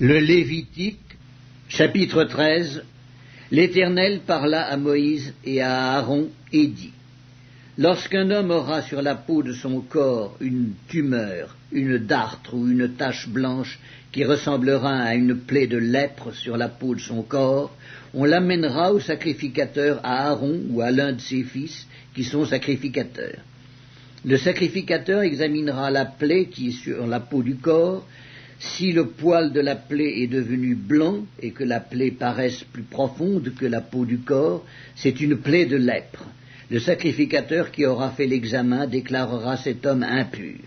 Le Lévitique, chapitre 13. L'Éternel parla à Moïse et à Aaron et dit: Lorsqu'un homme aura sur la peau de son corps une tumeur, une dartre ou une tache blanche qui ressemblera à une plaie de lèpre sur la peau de son corps, on l'amènera au sacrificateur, à Aaron ou à l'un de ses fils qui sont sacrificateurs. Le sacrificateur examinera la plaie qui est sur la peau du corps. Si le poil de la plaie est devenu blanc et que la plaie paraisse plus profonde que la peau du corps, c'est une plaie de lèpre. Le sacrificateur qui aura fait l'examen déclarera cet homme impur.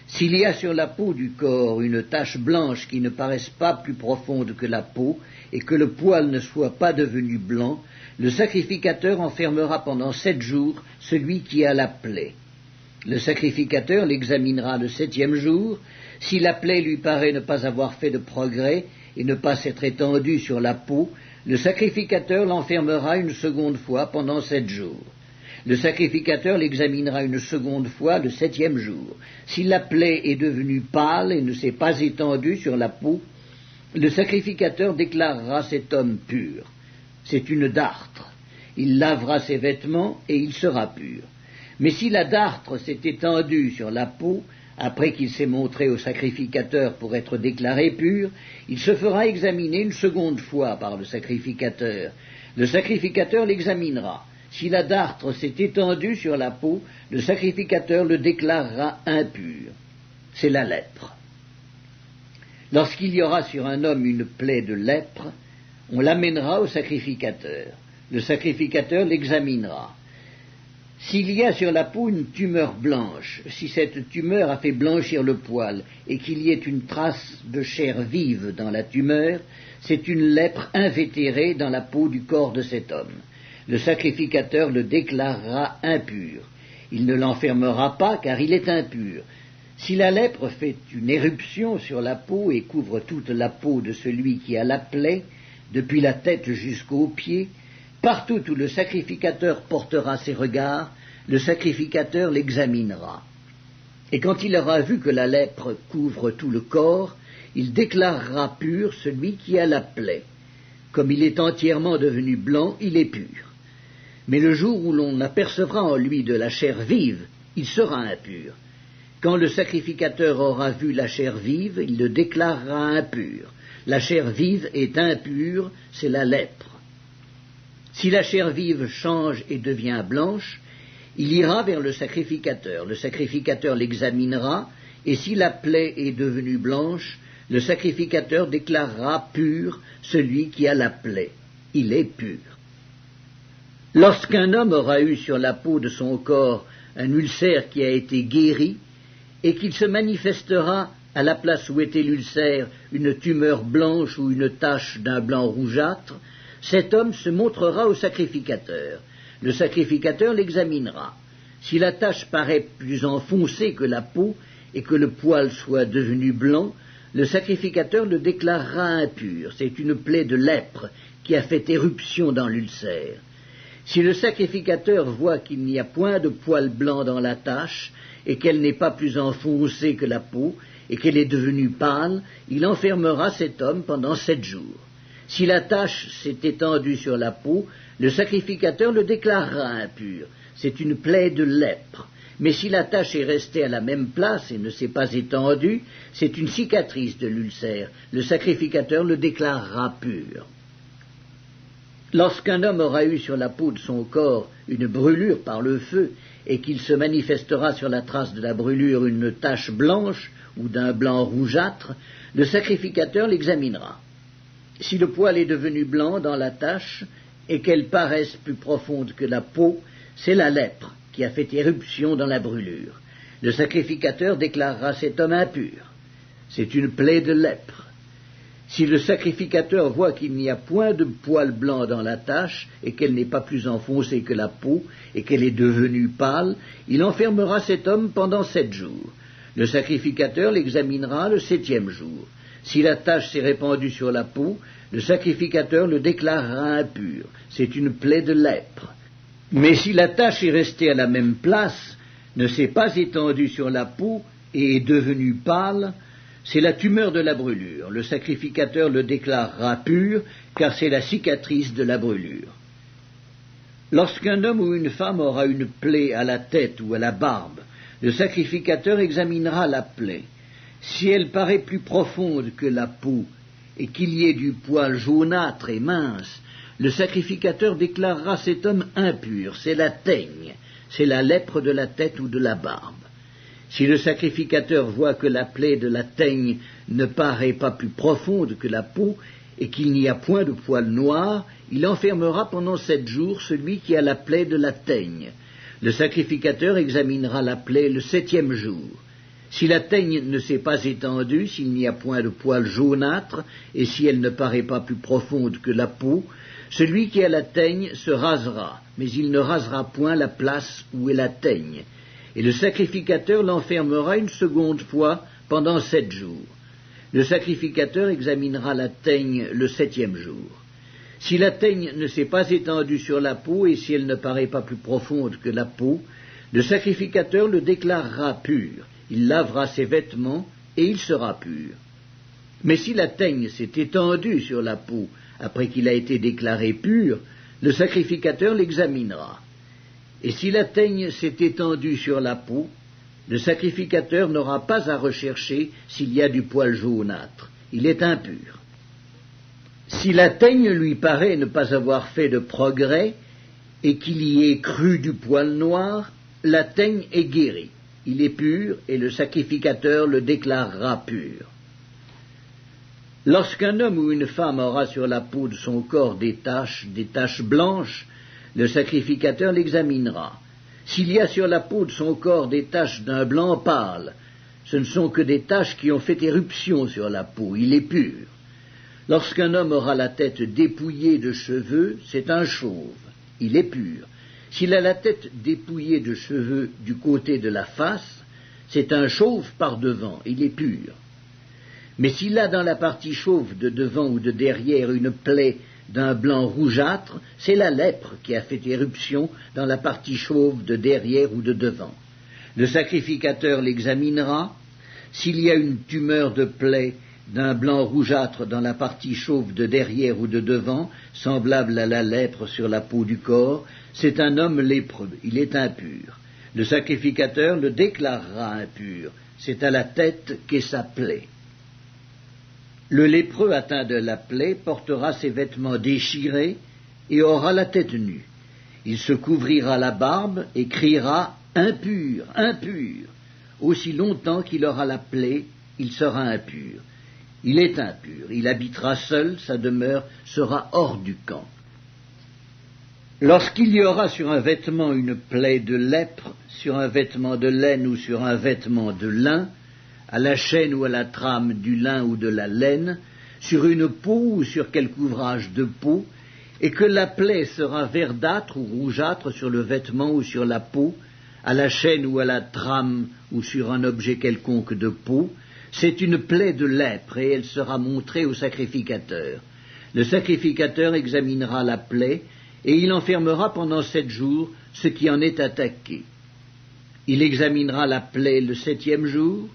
S'il y a sur la peau du corps une tache blanche qui ne paraisse pas plus profonde que la peau et que le poil ne soit pas devenu blanc, le sacrificateur enfermera pendant 7 jours celui qui a la plaie. Le sacrificateur l'examinera le 7e jour. Si la plaie lui paraît ne pas avoir fait de progrès et ne pas s'être étendue sur la peau, le sacrificateur l'enfermera une seconde fois pendant 7 jours. Le sacrificateur l'examinera une seconde fois le 7e jour. Si la plaie est devenue pâle et ne s'est pas étendue sur la peau, le sacrificateur déclarera cet homme pur. C'est une dartre. Il lavera ses vêtements et il sera pur. Mais si la dartre s'est étendue sur la peau, après qu'il s'est montré au sacrificateur pour être déclaré pur, il se fera examiner une seconde fois par le sacrificateur. Le sacrificateur l'examinera. Si la dartre s'est étendue sur la peau, le sacrificateur le déclarera impur. C'est la lèpre. Lorsqu'il y aura sur un homme une plaie de lèpre, on l'amènera au sacrificateur. Le sacrificateur l'examinera. S'il y a sur la peau une tumeur blanche, si cette tumeur a fait blanchir le poil et qu'il y ait une trace de chair vive dans la tumeur, c'est une lèpre invétérée dans la peau du corps de cet homme. Le sacrificateur le déclarera impur. Il ne l'enfermera pas car il est impur. Si la lèpre fait une éruption sur la peau et couvre toute la peau de celui qui a la plaie, depuis la tête jusqu'aux pieds, partout où le sacrificateur portera ses regards, le sacrificateur l'examinera. Et quand il aura vu que la lèpre couvre tout le corps, il déclarera pur celui qui a la plaie. Comme il est entièrement devenu blanc, il est pur. Mais le jour où l'on apercevra en lui de la chair vive, il sera impur. Quand le sacrificateur aura vu la chair vive, il le déclarera impur. La chair vive est impure, c'est la lèpre. Si la chair vive change et devient blanche, il ira vers le sacrificateur. Le sacrificateur l'examinera, et si la plaie est devenue blanche, le sacrificateur déclarera pur celui qui a la plaie. Il est pur. Lorsqu'un homme aura eu sur la peau de son corps un ulcère qui a été guéri, et qu'il se manifestera à la place où était l'ulcère une tumeur blanche ou une tache d'un blanc rougeâtre, cet homme se montrera au sacrificateur. Le sacrificateur l'examinera. Si la tache paraît plus enfoncée que la peau et que le poil soit devenu blanc, le sacrificateur le déclarera impur. C'est une plaie de lèpre qui a fait éruption dans l'ulcère. Si le sacrificateur voit qu'il n'y a point de poil blanc dans la tache et qu'elle n'est pas plus enfoncée que la peau et qu'elle est devenue pâle, il enfermera cet homme pendant 7 jours. Si la tache s'est étendue sur la peau, le sacrificateur le déclarera impur. C'est une plaie de lèpre. Mais si la tache est restée à la même place et ne s'est pas étendue, c'est une cicatrice de l'ulcère. Le sacrificateur le déclarera pur. Lorsqu'un homme aura eu sur la peau de son corps une brûlure par le feu et qu'il se manifestera sur la trace de la brûlure une tache blanche ou d'un blanc rougeâtre, le sacrificateur l'examinera. Si le poil est devenu blanc dans la tache et qu'elle paraisse plus profonde que la peau, c'est la lèpre qui a fait éruption dans la brûlure. Le sacrificateur déclarera cet homme impur. C'est une plaie de lèpre. Si le sacrificateur voit qu'il n'y a point de poil blanc dans la tache et qu'elle n'est pas plus enfoncée que la peau et qu'elle est devenue pâle, il enfermera cet homme pendant 7 jours. Le sacrificateur l'examinera le 7e jour. Si la tache s'est répandue sur la peau, le sacrificateur le déclarera impur. C'est une plaie de lèpre. Mais si la tache est restée à la même place, ne s'est pas étendue sur la peau et est devenue pâle, c'est la tumeur de la brûlure. Le sacrificateur le déclarera pur, car c'est la cicatrice de la brûlure. Lorsqu'un homme ou une femme aura une plaie à la tête ou à la barbe, le sacrificateur examinera la plaie. Si elle paraît plus profonde que la peau et qu'il y ait du poil jaunâtre et mince, le sacrificateur déclarera cet homme impur, c'est la teigne, c'est la lèpre de la tête ou de la barbe. Si le sacrificateur voit que la plaie de la teigne ne paraît pas plus profonde que la peau et qu'il n'y a point de poil noir, il enfermera pendant 7 jours celui qui a la plaie de la teigne. Le sacrificateur examinera la plaie le 7e jour. Si la teigne ne s'est pas étendue, s'il n'y a point de poil jaunâtre, et si elle ne paraît pas plus profonde que la peau, celui qui a la teigne se rasera, mais il ne rasera point la place où est la teigne. Et le sacrificateur l'enfermera une seconde fois pendant 7 jours. Le sacrificateur examinera la teigne le 7e jour. Si la teigne ne s'est pas étendue sur la peau et si elle ne paraît pas plus profonde que la peau, le sacrificateur le déclarera pur. Il lavera ses vêtements et il sera pur. Mais si la teigne s'est étendue sur la peau après qu'il a été déclaré pur, le sacrificateur l'examinera. Et si la teigne s'est étendue sur la peau, le sacrificateur n'aura pas à rechercher s'il y a du poil jaunâtre. Il est impur. Si la teigne lui paraît ne pas avoir fait de progrès et qu'il y ait cru du poil noir, la teigne est guérie. Il est pur et le sacrificateur le déclarera pur. Lorsqu'un homme ou une femme aura sur la peau de son corps des taches blanches, le sacrificateur l'examinera. S'il y a sur la peau de son corps des taches d'un blanc pâle, ce ne sont que des taches qui ont fait éruption sur la peau, il est pur. Lorsqu'un homme aura la tête dépouillée de cheveux, c'est un chauve, il est pur. S'il a la tête dépouillée de cheveux du côté de la face, c'est un chauve par devant, il est pur. Mais s'il a dans la partie chauve de devant ou de derrière une plaie d'un blanc rougeâtre, c'est la lèpre qui a fait éruption dans la partie chauve de derrière ou de devant. Le sacrificateur l'examinera. S'il y a une tumeur de plaie d'un blanc rougeâtre dans la partie chauve de derrière ou de devant, semblable à la lèpre sur la peau du corps, c'est un homme lépreux, il est impur. Le sacrificateur le déclarera impur, c'est à la tête qu'est sa plaie. Le lépreux atteint de la plaie portera ses vêtements déchirés et aura la tête nue. Il se couvrira la barbe et criera « Impur, impur !» Aussi longtemps qu'il aura la plaie, il sera impur. Il est impur, il habitera seul, sa demeure sera hors du camp. Lorsqu'il y aura sur un vêtement une plaie de lèpre, sur un vêtement de laine ou sur un vêtement de lin, à la chaîne ou à la trame du lin ou de la laine, sur une peau ou sur quelque ouvrage de peau, et que la plaie sera verdâtre ou rougeâtre sur le vêtement ou sur la peau, à la chaîne ou à la trame ou sur un objet quelconque de peau, c'est une plaie de lèpre et elle sera montrée au sacrificateur. Le sacrificateur examinera la plaie et il enfermera pendant 7 jours ce qui en est attaqué. Il examinera la plaie le 7e jour.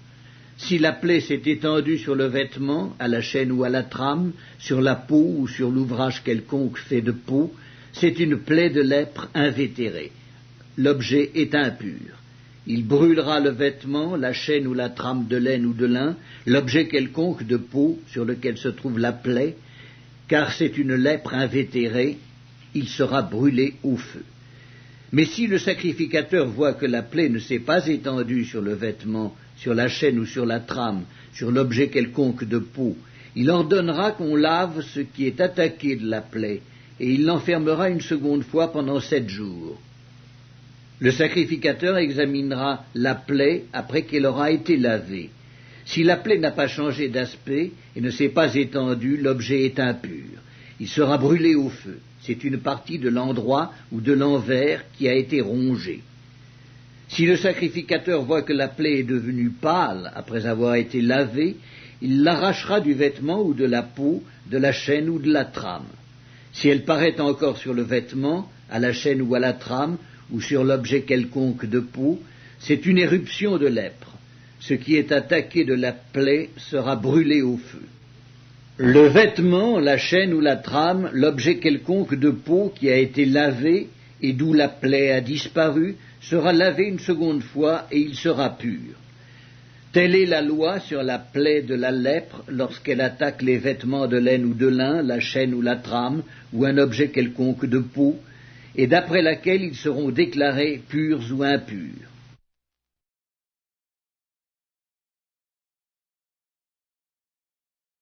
Si la plaie s'est étendue sur le vêtement, à la chaîne ou à la trame, sur la peau ou sur l'ouvrage quelconque fait de peau, c'est une plaie de lèpre invétérée. L'objet est impur. Il brûlera le vêtement, la chaîne ou la trame de laine ou de lin, l'objet quelconque de peau sur lequel se trouve la plaie, car c'est une lèpre invétérée, il sera brûlé au feu. Mais si le sacrificateur voit que la plaie ne s'est pas étendue sur le vêtement, sur la chaîne ou sur la trame, sur l'objet quelconque de peau, il ordonnera qu'on lave ce qui est attaqué de la plaie, et il l'enfermera une seconde fois pendant 7 jours. Le sacrificateur examinera la plaie après qu'elle aura été lavée. Si la plaie n'a pas changé d'aspect et ne s'est pas étendue, l'objet est impur. Il sera brûlé au feu. C'est une partie de l'endroit ou de l'envers qui a été rongée. Si le sacrificateur voit que la plaie est devenue pâle après avoir été lavée, il l'arrachera du vêtement ou de la peau, de la chaîne ou de la trame. Si elle paraît encore sur le vêtement, à la chaîne ou à la trame, ou sur l'objet quelconque de peau, c'est une éruption de lèpre. ce qui est attaqué de la plaie sera brûlé au feu. Le vêtement, la chaîne ou la trame, l'objet quelconque de peau qui a été lavé et d'où la plaie a disparu, sera lavé une seconde fois et il sera pur. Telle est la loi sur la plaie de la lèpre lorsqu'elle attaque les vêtements de laine ou de lin, la chaîne ou la trame, ou un objet quelconque de peau, et d'après laquelle ils seront déclarés purs ou impurs.